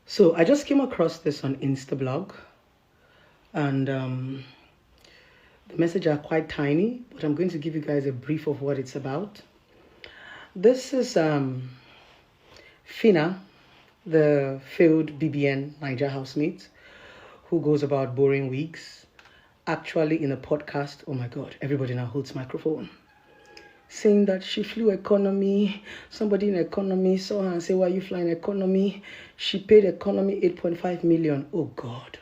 So I just came across this on Instablog, and the messages are quite tiny, but I'm going to give you guys a brief of what it's about. This is Fina, the failed BBN Niger housemate, who goes about boring wigs, actually in a podcast. Oh my God, everybody now holds microphone. Saying that she flew economy. Somebody in economy saw her and said, why are you flying economy? She paid economy 8.5 million. Oh God,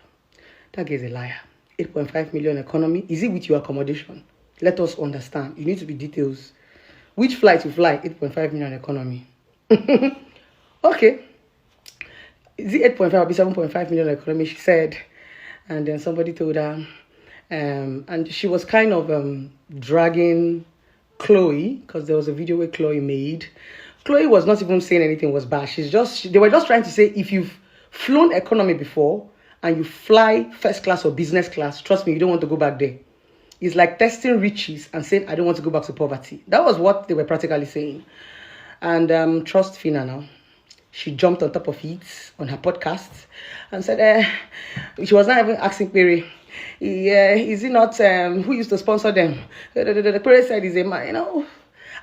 that guy's a liar. 8.5 million economy. Is it with your accommodation? Let us understand. You need to be details. Which flight you fly? 8.5 million economy. Okay. Is it 8.5 or 7.5 million economy? She said. And then somebody told her. And she was kind of dragging Chloe, because there was a video where Chloe made. Chloe was not even saying anything was bad. They were just trying to say, if you've flown economy before and you fly first class or business class, trust me, you don't want to go back there. It's like testing riches and saying, I don't want to go back to poverty. That was what they were practically saying. And trust Fina now. She jumped on top of it on her podcast and said, she was not even asking Perry, is he not, who used to sponsor them? The Perry said he's a man,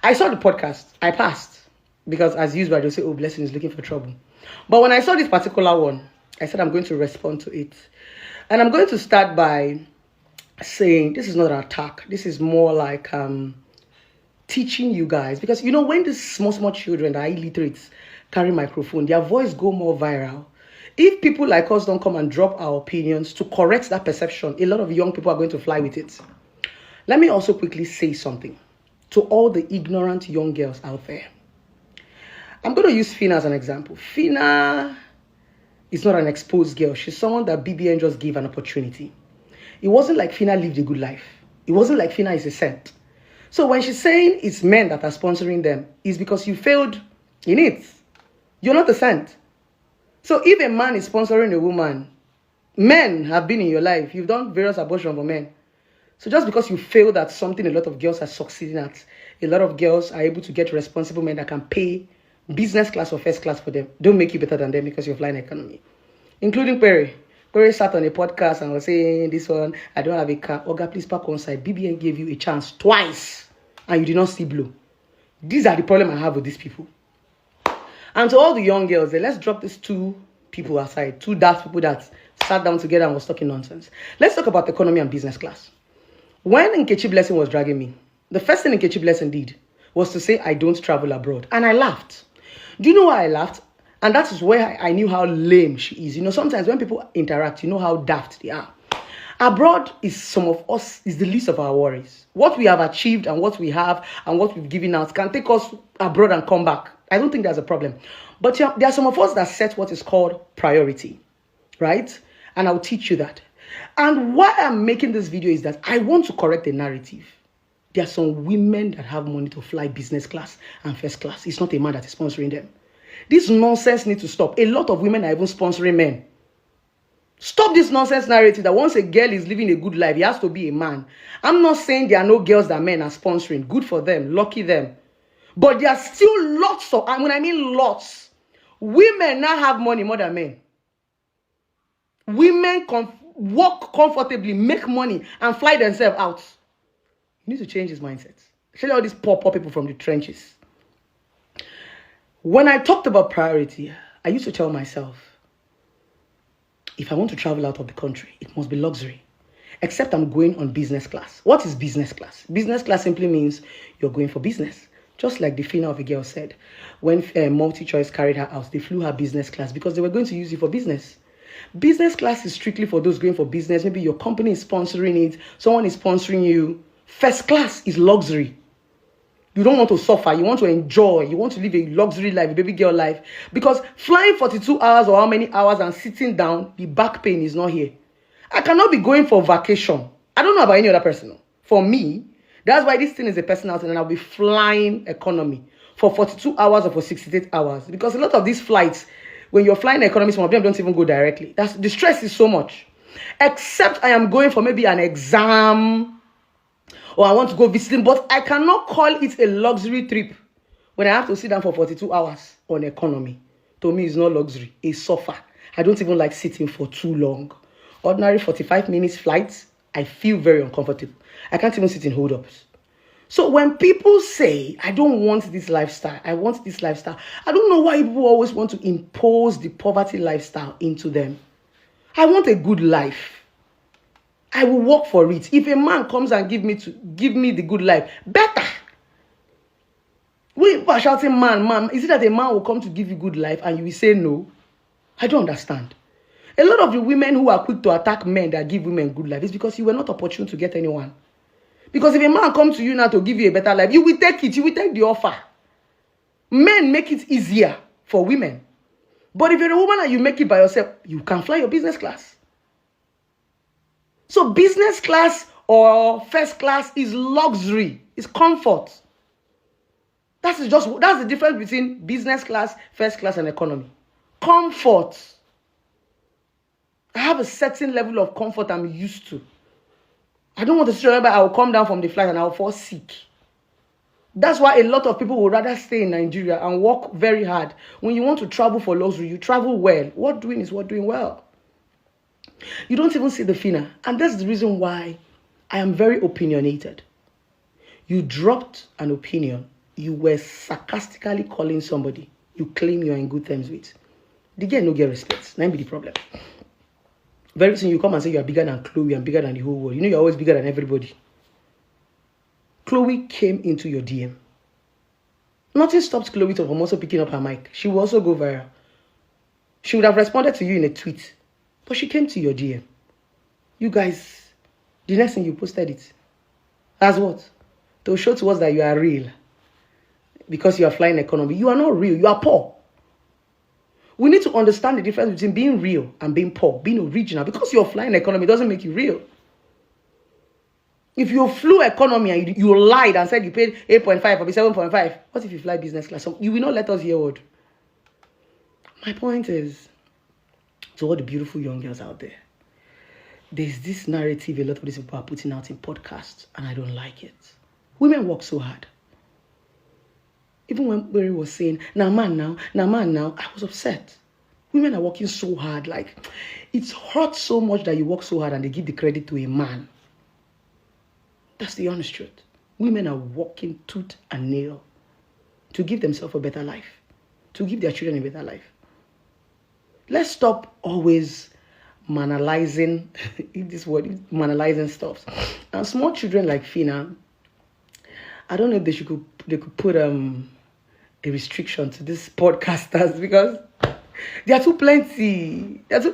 I saw the podcast. I passed. Because as usual, they'll say, oh, Blessing is looking for trouble. But when I saw this particular one, I said, I'm going to respond to it. And I'm going to start by saying, this is not an attack. This is more like teaching you guys. Because, when these small children that are illiterate carry microphone, their voice go more viral. If people like us don't come and drop our opinions to correct that perception, a lot of young people are going to fly with it. Let me also quickly say something to all the ignorant young girls out there. I'm going to use Fina as an example. Fina is not an exposed girl. She's someone that BBN just gave an opportunity. It wasn't like Fina lived a good life. It wasn't like Fina is a saint. So when she's saying it's men that are sponsoring them, it's because you failed in it. You're not a saint. So if a man is sponsoring a woman, men have been in your life. You've done various abortions for men. So just because you failed at something a lot of girls are succeeding at, a lot of girls are able to get responsible men that can pay business class or first class for them, don't make you better than them because you're flying economy. Including Perry. Perry sat on a podcast and was saying, this one, I don't have a car. Oga, please park on side. BBN gave you a chance twice and you did not see blue. These are the problem I have with these people. And to all the young girls, let's drop these two people aside. Two daft people that sat down together and was talking nonsense. Let's talk about economy and business class. When Nkechi Blessing was dragging me, the first thing Nkechi Blessing did was to say, I don't travel abroad. And I laughed. Do you know why I laughed? And that is where I knew how lame she is. Sometimes when people interact, you know how daft they are. Abroad is the least of our worries. What we have achieved and what we have and what we've given out can take us abroad and come back. I don't think there's a problem. But there are some of us that set what is called priority, right? And I'll teach you that. And why I'm making this video is that I want to correct the narrative. There are some women that have money to fly business class and first class. It's not a man that is sponsoring them. This nonsense needs to stop. A lot of women are even sponsoring men. Stop this nonsense narrative that once a girl is living a good life, he has to be a man. I'm not saying there are no girls that men are sponsoring. Good for them. Lucky them. But there are still lots of, and when I mean lots, women now have money more than men. Women work comfortably, make money, and fly themselves out. You need to change this mindset. Especially all these poor people from the trenches. When I talked about priority, I used to tell myself, if I want to travel out of the country, it must be luxury. Except I'm going on business class. What is business class? Business class simply means you're going for business. Just like the Fina of a girl said, when MultiChoice carried her out, they flew her business class because they were going to use it for business. Business class is strictly for those going for business. Maybe your company is sponsoring it. Someone is sponsoring you. First class is luxury. You don't want to suffer. You want to enjoy. You want to live a luxury life, a baby girl life. Because flying 42 hours or how many hours and sitting down, the back pain is not here. I cannot be going for vacation. I don't know about any other person. For me, that's why this thing is a personal thing and I'll be flying economy for 42 hours or for 68 hours. Because a lot of these flights, when you're flying economy, some of them don't even go directly. The stress is so much. Except I am going for maybe an exam or I want to go visiting, but I cannot call it a luxury trip when I have to sit down for 42 hours on economy. To me, it's not luxury. It's suffer. I don't even like sitting for too long. Ordinary 45 minutes flights, I feel very uncomfortable. I can't even sit in hold-ups. So when people say, I don't want this lifestyle, I want this lifestyle, I don't know why people always want to impose the poverty lifestyle into them. I want a good life. I will work for it. If a man comes and give me the good life, better. We are shouting, man. Is it that a man will come to give you good life and you will say no? I don't understand. A lot of the women who are quick to attack men that give women good life is because you were not opportune to get anyone. Because if a man comes to you now to give you a better life, you will take it. You will take the offer. Men make it easier for women. But if you're a woman and you make it by yourself, you can fly your business class. So business class or first class is luxury. It's comfort. That's the difference between business class, first class, and economy. Comfort. I have a certain level of comfort I'm used to. I don't want to say, but I will come down from the flight and I will fall sick. That's why a lot of people would rather stay in Nigeria and work very hard. When you want to travel for luxury, you travel well. What doing is what doing well. You don't even see the finer. And that's the reason why I am very opinionated. You dropped an opinion. You were sarcastically calling somebody you claim you are in good terms with. The girl no get respect. That be the problem. Very soon you come and say you are bigger than Chloe and bigger than the whole world. You know you're always bigger than everybody. Chloe came into your DM. Nothing stopped Chloe from also picking up her mic. She will also go viral. She would have responded to you in a tweet. But she came to your DM. You guys, the next thing you posted it. As what? To show to us that you are real. Because you are flying economy. You are not real. You are poor. We need to understand the difference between being real and being poor, being original. Because you're flying economy doesn't make you real. If you flew economy and you lied and said you paid 8.5 or 7.5, what if you fly business class? So you will not let us hear word. My point is, to all the beautiful young girls out there, there's this narrative a lot of these people are putting out in podcasts, and I don't like it. Women work so hard. Even when Barry was saying, nah man now, I was upset. Women are working so hard. Like, it's hurt so much that you work so hard and they give the credit to a man. That's the honest truth. Women are working tooth and nail to give themselves a better life, to give their children a better life. Let's stop always manalizing this word, manalizing stuff. And small children like Fina, I don't know if they could put a restriction to these podcasters because they are too plenty. It's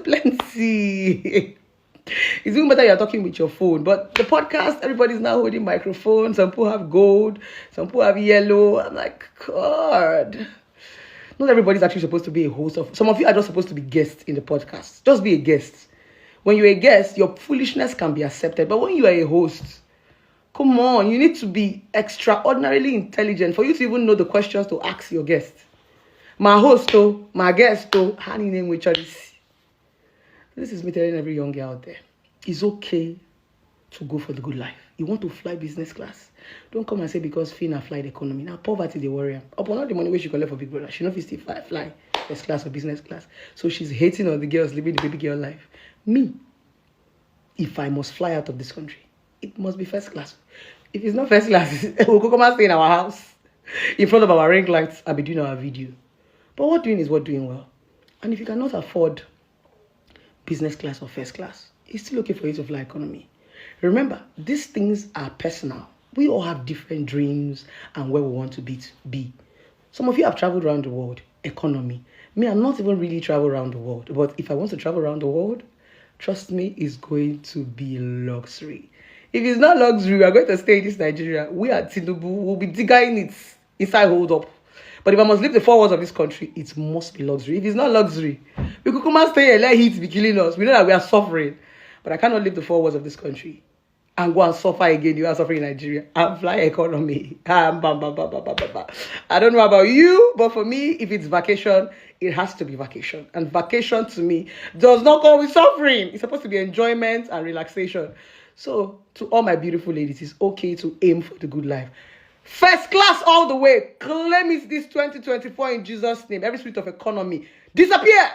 even better you're talking with your phone. But the podcast, everybody's now holding microphones. Some people have gold. Some people have yellow. I'm like, God. Not everybody's actually supposed to be a host. Some of you are just supposed to be guests in the podcast. Just be a guest. When you're a guest, your foolishness can be accepted. But when you are a host, come on, you need to be extraordinarily intelligent for you to even know the questions to ask your guest. My host, my guest, how name which this is me telling every young girl out there. It's okay to go for the good life. You want to fly business class. Don't come and say because Fina fly the economy. Now poverty they worry. Upon all the money which she collect for Big Brother, she knows still fly first class or business class. So she's hating on the girls living the baby girl life. Me, if I must fly out of this country, it must be first class. If it's not first class, we'll come and stay in our house in front of our ring lights and be doing our video. But what doing is what doing well. And if you cannot afford business class or first class, it's still okay for you to fly economy. Remember, these things are personal. We all have different dreams and where we want to be. Some of you have traveled around the world, economy. Me, I'm not even really travel around the world. But if I want to travel around the world, trust me, it's going to be luxury. If it's not luxury, we are going to stay in this Nigeria. We at Tinubu will be digging it inside hold up. But if I must leave the 4 walls of this country, it must be luxury. If it's not luxury, we could come and stay and let heat be killing us. We know that we are suffering. But I cannot leave the 4 walls of this country and go and suffer again. You are suffering in Nigeria. And fly economy. I don't know about you, but for me, if it's vacation, it has to be vacation. And vacation to me does not come with suffering. It's supposed to be enjoyment and relaxation. So to all my beautiful ladies, it's okay to aim for the good life. First class all the way. Claim it this 2024 in Jesus' name. Every spirit of economy disappear.